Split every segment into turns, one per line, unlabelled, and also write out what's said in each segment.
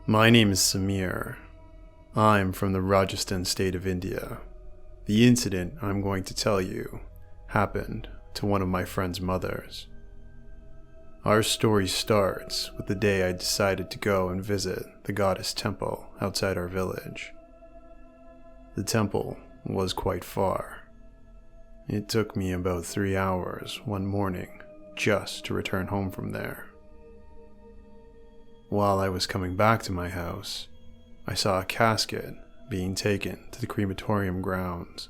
My name is Samir. I'm from the Rajasthan state of India. The incident I'm going to tell you happened to one of my friend's mothers. Our story starts with the day I decided to go and visit the goddess temple outside our village. The temple was quite far. It took me about 3 hours one morning just to return home from there. While I was coming back to my house, I saw a casket being taken to the crematorium grounds,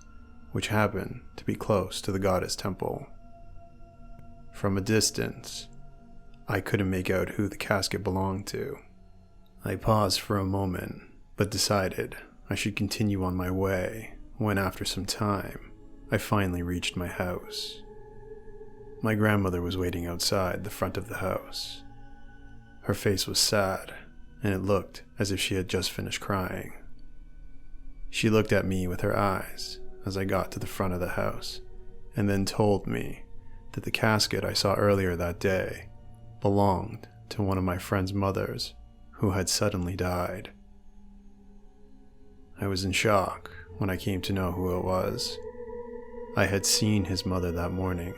which happened to be close to the goddess temple. From a distance, I couldn't make out who the casket belonged to. I paused for a moment, but decided I should continue on my way when, after some time, I finally reached my house. My grandmother was waiting outside the front of the house. Her face was sad, and it looked as if she had just finished crying. She looked at me with her eyes as I got to the front of the house, and then told me that the casket I saw earlier that day belonged to one of my friend's mothers who had suddenly died. I was in shock when I came to know who it was. I had seen his mother that morning,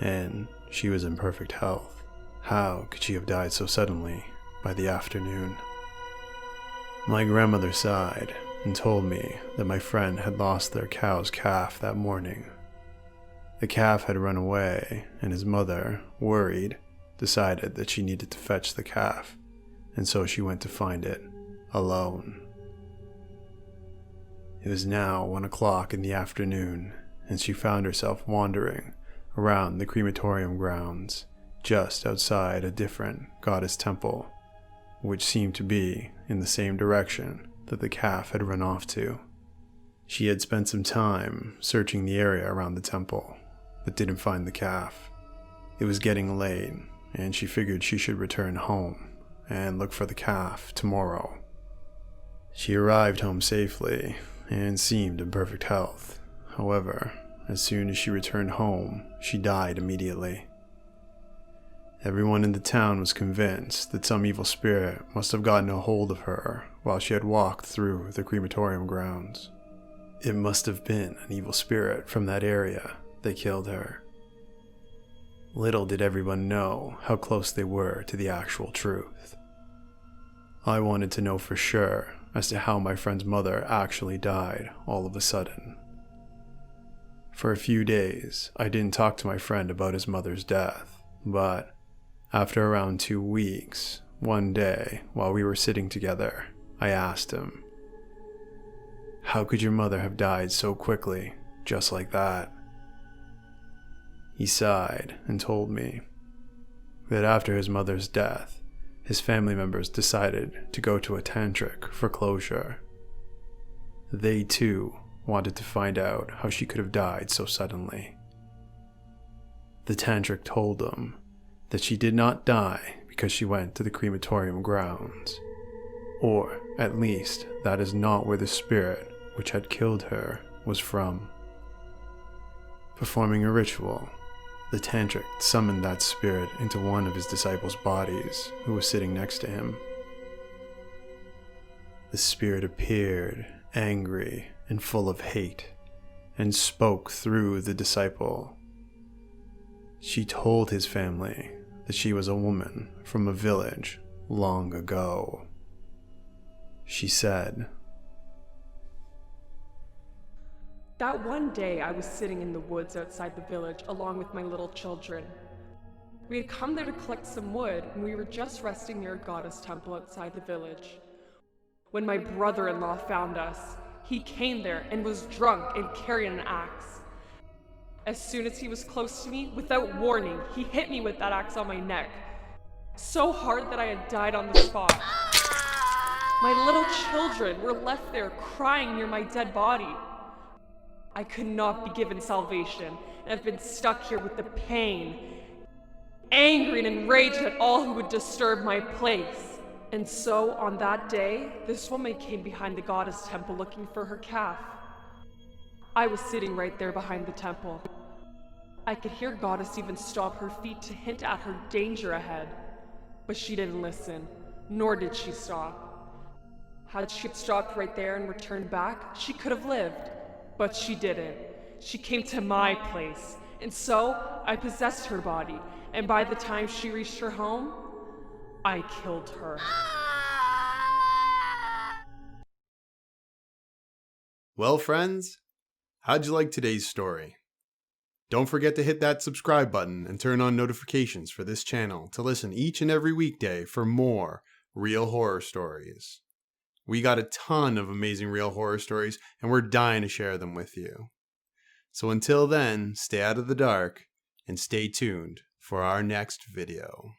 and she was in perfect health. How could she have died so suddenly by the afternoon? My grandmother sighed and told me that my friend had lost their cow's calf that morning. The calf had run away, and his mother, worried, decided that she needed to fetch the calf, and so she went to find it, alone. It was now 1 o'clock in the afternoon, and she found herself wandering around the crematorium grounds, just outside a different goddess temple, which seemed to be in the same direction that the calf had run off to. She had spent some time searching the area around the temple, but didn't find the calf. It was getting late, and she figured she should return home and look for the calf tomorrow. She arrived home safely and seemed in perfect health. However, as soon as she returned home, she died immediately. Everyone in the town was convinced that some evil spirit must have gotten a hold of her while she had walked through the crematorium grounds. It must have been an evil spirit from that area that killed her. Little did everyone know how close they were to the actual truth. I wanted to know for sure as to how my friend's mother actually died all of a sudden. For a few days, I didn't talk to my friend about his mother's death, but after around 2 weeks, one day, while we were sitting together, I asked him, "How could your mother have died so quickly, just like that?" He sighed and told me that after his mother's death, his family members decided to go to a tantric for closure. They too wanted to find out how she could have died so suddenly. The tantric told them that she did not die because she went to the crematorium grounds, or at least that is not where the spirit which had killed her was from. Performing a ritual, the tantric summoned that spirit into one of his disciples' bodies who was sitting next to him. The spirit appeared angry and full of hate and spoke through the disciple. She told his family that she was a woman from a village long ago. She said,
"That one day I was sitting in the woods outside the village along with my little children. We had come there to collect some wood, and we were just resting near a goddess temple outside the village when my brother-in-law found us. He came there and was drunk and carried an axe. As soon as he was close to me, without warning, he hit me with that axe on my neck, so hard that I had died on the spot. My little children were left there crying near my dead body. I could not be given salvation, and have been stuck here with the pain, angry and enraged at all who would disturb my place. And so, on that day, this woman came behind the goddess temple looking for her calf. I was sitting right there behind the temple. I could hear Goddess even stomp her feet to hint at her danger ahead, but she didn't listen, nor did she stop. Had she stopped right there and returned back, she could have lived. But she didn't. She came to my place, and so I possessed her body, and by the time she reached her home, I killed her.
Well, friends, how'd you like today's story? Don't forget to hit that subscribe button and turn on notifications for this channel to listen each and every weekday for more real horror stories. We got a ton of amazing real horror stories, and we're dying to share them with you. So until then, stay out of the dark and stay tuned for our next video.